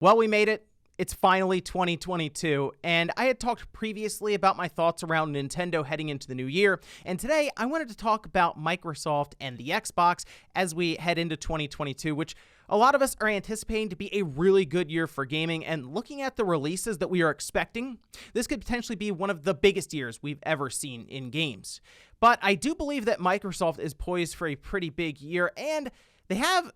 Well, we made it. It's finally 2022, and I had talked previously about my thoughts around Nintendo heading into the new year, and today I wanted to talk about Microsoft and the Xbox as we head into 2022, which a lot of us are anticipating to be a really good year for gaming, and looking at the releases that we are expecting, this could potentially be one of the biggest years we've ever seen in games. But I do believe that Microsoft is poised for a pretty big year, and they have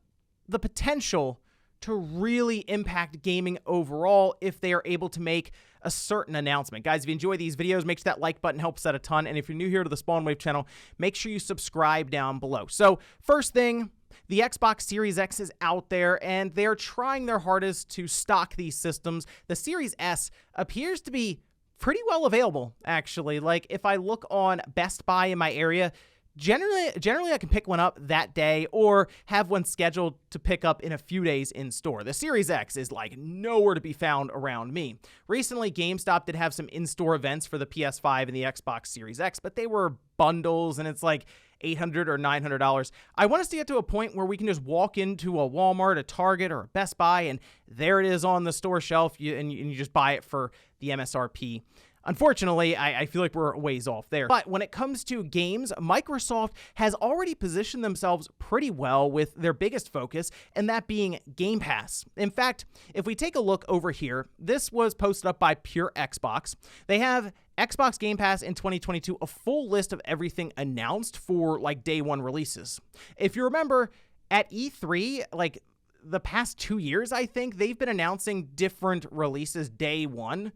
the potential to really impact gaming overall if they are able to make a certain announcement. Guys, if you enjoy these videos, make sure that like button helps out a ton. And if you're new here to the SpawnWave channel, make sure you subscribe down below. So first thing, the Xbox Series X is out there, and they're trying their hardest to stock these systems. The Series S appears to be pretty well available, actually. Like, if I look on Best Buy in my area, Generally, I can pick one up that day or have one scheduled to pick up in a few days in store. The Series X is like nowhere to be found around me. Recently, GameStop did have some in-store events for the PS5 and the Xbox Series X, but they were bundles, and it's like $800 or $900. I want us to get to a point where we can just walk into a Walmart, a Target, or a Best Buy, and there it is on the store shelf, and you just buy it for the MSRP. Unfortunately, I feel like we're a ways off there. But when it comes to games, Microsoft has already positioned themselves pretty well with their biggest focus, and that being Game Pass. In fact, if we take a look over here, this was posted up by Pure Xbox. They have Xbox Game Pass in 2022, a full list of everything announced for like day one releases. If you remember, at E3, like the past 2 years, I think, they've been announcing different releases day one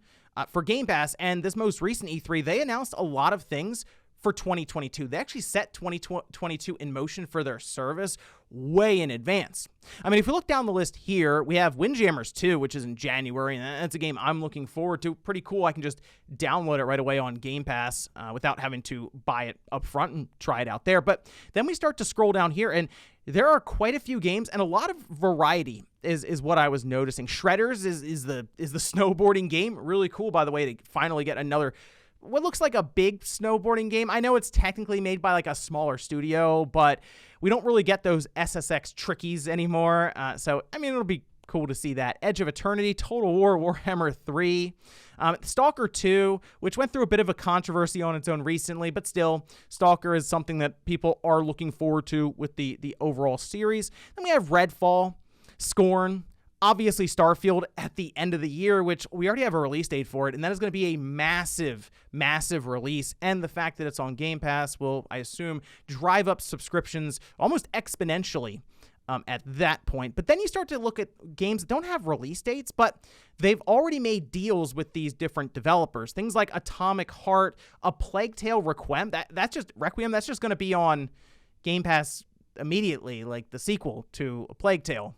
for Game Pass, and this most recent E3, they announced a lot of things for 2022. They actually set 2022 in motion for their service way in advance. I mean, if we look down the list here, we have Windjammers 2, which is in January, and that's a game I'm looking forward to. Pretty cool. I can just download it right away on Game Pass without having to buy it up front and try it out there. But then we start to scroll down here, and there are quite a few games and a lot of variety is what I was noticing. Shredders is the snowboarding game. Really cool, by the way, to finally get another what looks like a big snowboarding game. I know it's technically made by like a smaller studio, but we don't really get those SSX trickies anymore. So, I mean, it'll be cool to see that. Edge of Eternity, Total War, Warhammer 3, Stalker 2, which went through a bit of a controversy on its own recently, but still, Stalker is something that people are looking forward to with the overall series. Then we have Redfall, Scorn, obviously Starfield at the end of the year, which we already have a release date for it, and that is going to be a massive, massive release. And the fact that it's on Game Pass will, I assume, drive up subscriptions almost exponentially at that point. But then you start to look at games that don't have release dates, but they've already made deals with these different developers. Things like Atomic Heart, A Plague Tale Requiem, that's just going to be on Game Pass immediately, like the sequel to A Plague Tale.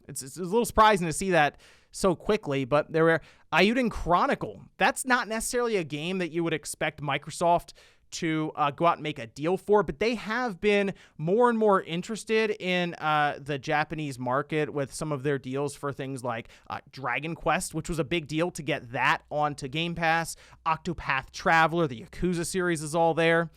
It's a little surprising to see that so quickly, but there were Eiyuden Chronicle. That's not necessarily a game that you would expect Microsoft to go out and make a deal for, but they have been more and more interested in the Japanese market with some of their deals for things like Dragon Quest, which was a big deal to get that onto Game Pass. Octopath Traveler, the Yakuza series is all there.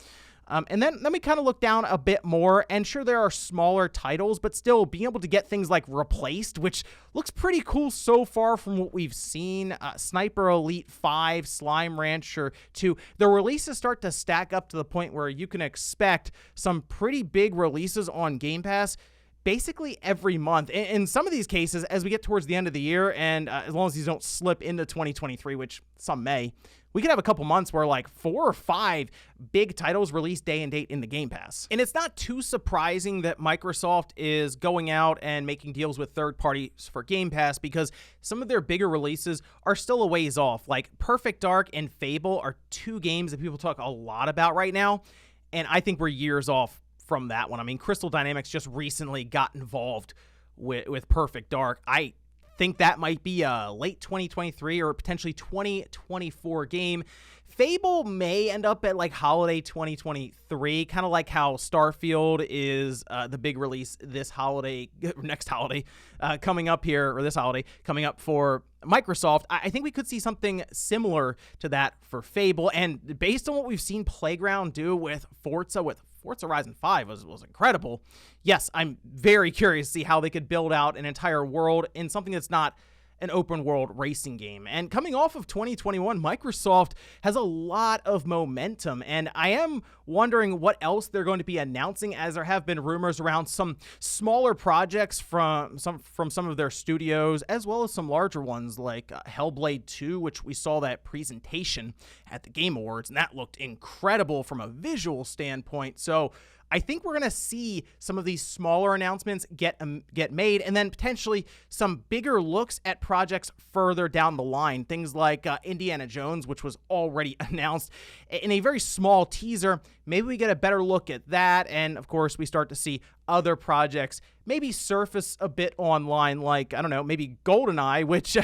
And then we kind of look down a bit more, and sure, there are smaller titles, but still being able to get things like Replaced, which looks pretty cool so far from what we've seen, Sniper Elite 5, Slime Rancher 2, the releases start to stack up to the point where you can expect some pretty big releases on Game Pass basically every month. In some of these cases, as we get towards the end of the year, and as long as these don't slip into 2023, which some may, we could have a couple months where like 4 or 5 big titles release day and date in the Game Pass. And it's not too surprising that Microsoft is going out and making deals with third parties for Game Pass, because some of their bigger releases are still a ways off. Like Perfect Dark and Fable are 2 games that people talk a lot about right now, and I think we're years off from that one. I mean, Crystal Dynamics just recently got involved with Perfect Dark. I think that might be a late 2023 or potentially 2024 game. Fable may end up at like holiday 2023, kind of like how Starfield is the big release this holiday, next holiday coming up here, or this holiday coming up for Microsoft. I think we could see something similar to that for Fable. And based on what we've seen Playground do with Forza Horizon 5 was incredible. Yes, I'm very curious to see how they could build out an entire world in something that's not an open world racing game. And coming off of 2021, Microsoft has a lot of momentum, and I am wondering what else they're going to be announcing, as there have been rumors around some smaller projects from some of their studios, as well as some larger ones like Hellblade 2, which we saw that presentation at the Game Awards, and that looked incredible from a visual standpoint. So I think we're going to see some of these smaller announcements get made, and then potentially some bigger looks at projects further down the line. Things like Indiana Jones, which was already announced in a very small teaser. Maybe we get a better look at that, and of course we start to see other projects maybe surface a bit online, like, I don't know, maybe GoldenEye, which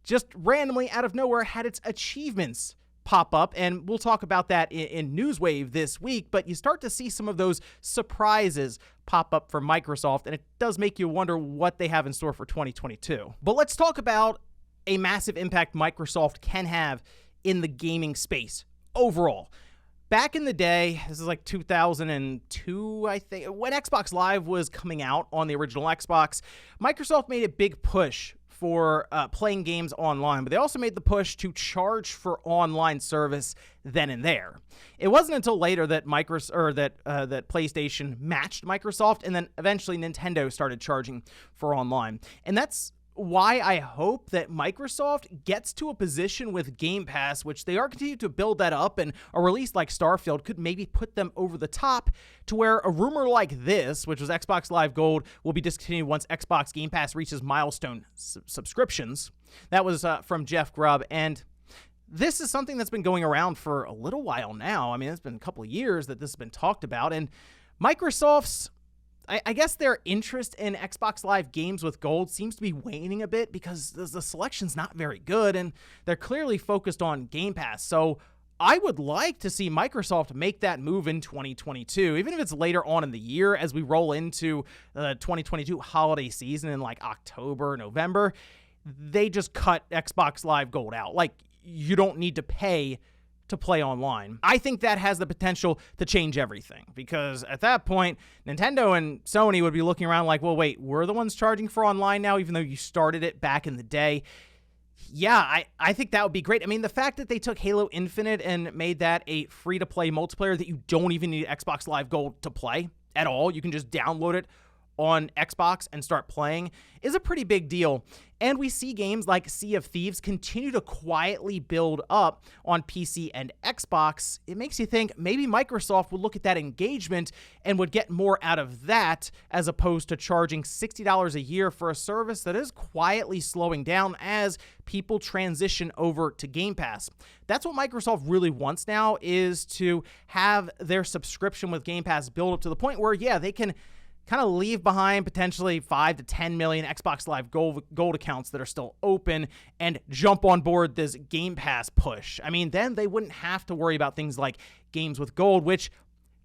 just randomly out of nowhere had its achievements pop up, and we'll talk about that in Newswave this week. But you start to see some of those surprises pop up for Microsoft, and it does make you wonder what they have in store for 2022. But let's talk about a massive impact Microsoft can have in the gaming space overall. Back in the day, this is like 2002, I think, when Xbox Live was coming out on the original Xbox, Microsoft made a big push for playing games online, but they also made the push to charge for online service then and there. It wasn't until later that that PlayStation matched Microsoft, and then eventually Nintendo started charging for online. And that's why I hope that Microsoft gets to a position with Game Pass, which they are continuing to build that up, and a release like Starfield could maybe put them over the top to where a rumor like this, which was Xbox Live Gold, will be discontinued once Xbox Game Pass reaches milestone subscriptions. That was from Jeff Grubb, and this is something that's been going around for a little while now. I mean, it's been a couple of years that this has been talked about, and Microsoft's I guess their interest in Xbox Live games with Gold seems to be waning a bit because the selection's not very good, and they're clearly focused on Game Pass. So I would like to see Microsoft make that move in 2022, even if it's later on in the year as we roll into the 2022 holiday season in like October, November. They just cut Xbox Live Gold out. Like, you don't need to pay to play online. I think that has the potential to change everything, because at that point, Nintendo and Sony would be looking around like, well, wait, we're the ones charging for online now, even though you started it back in the day. Yeah, I think that would be great. I mean, the fact that they took Halo Infinite and made that a free-to-play multiplayer that you don't even need Xbox Live Gold to play at all, you can just download it on Xbox and start playing, is a pretty big deal. And we see games like Sea of Thieves continue to quietly build up on PC and Xbox. It makes you think maybe Microsoft would look at that engagement and would get more out of that, as opposed to charging $60 a year for a service that is quietly slowing down as people transition over to Game Pass. That's what Microsoft really wants now, is to have their subscription with Game Pass build up to the point where, yeah, they can kind of leave behind potentially 5 to 10 million Xbox Live Gold accounts that are still open and jump on board this Game Pass push. I mean, then they wouldn't have to worry about things like games with Gold, which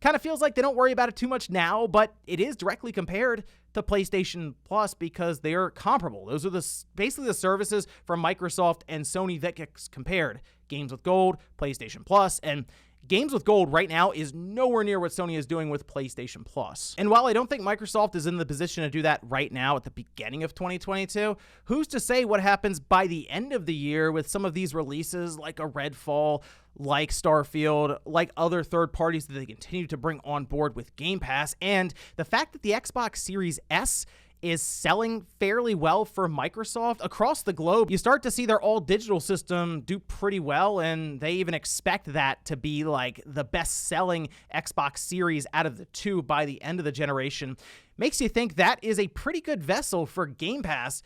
kind of feels like they don't worry about it too much now, but it is directly compared to PlayStation Plus because they are comparable. Those are basically the services from Microsoft and Sony that gets compared. Games with Gold, PlayStation Plus, and Games with Gold right now is nowhere near what Sony is doing with PlayStation Plus. And while I don't think Microsoft is in the position to do that right now at the beginning of 2022, who's to say what happens by the end of the year with some of these releases like a Redfall, like Starfield, like other third parties that they continue to bring on board with Game Pass, and the fact that the Xbox Series S is selling fairly well for Microsoft across the globe. You start to see their all-digital system do pretty well, and they even expect that to be like the best-selling Xbox Series out of the two by the end of the generation. Makes you think that is a pretty good vessel for Game Pass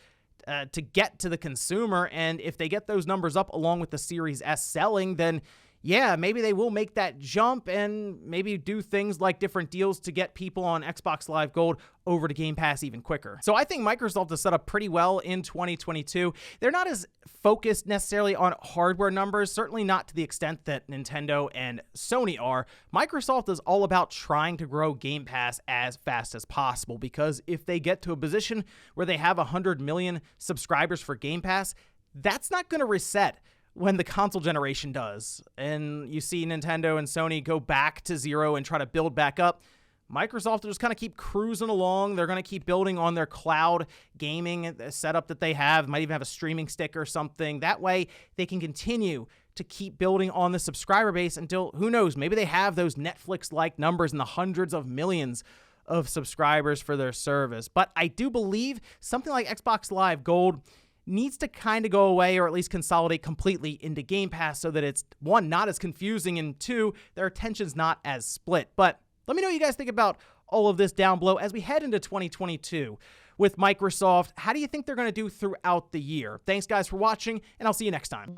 to get to the consumer, and if they get those numbers up along with the Series S selling, then yeah, maybe they will make that jump and maybe do things like different deals to get people on Xbox Live Gold over to Game Pass even quicker. So I think Microsoft is set up pretty well in 2022. They're not as focused necessarily on hardware numbers, certainly not to the extent that Nintendo and Sony are. Microsoft is all about trying to grow Game Pass as fast as possible, because if they get to a position where they have 100 million subscribers for Game Pass, that's not going to reset when the console generation does, and you see Nintendo and Sony go back to zero and try to build back up. Microsoft will just kind of keep cruising along. They're going to keep building on their cloud gaming setup that they have. Might even have a streaming stick or something. That way they can continue to keep building on the subscriber base until, who knows, maybe they have those Netflix-like numbers in the hundreds of millions of subscribers for their service. But I do believe something like Xbox Live Gold needs to kind of go away, or at least consolidate completely into Game Pass, so that it's, one, not as confusing, and two, their attention's not as split. But let me know what you guys think about all of this down below as we head into 2022 with Microsoft. How do you think they're going to do throughout the year? Thanks, guys, for watching, and I'll see you next time.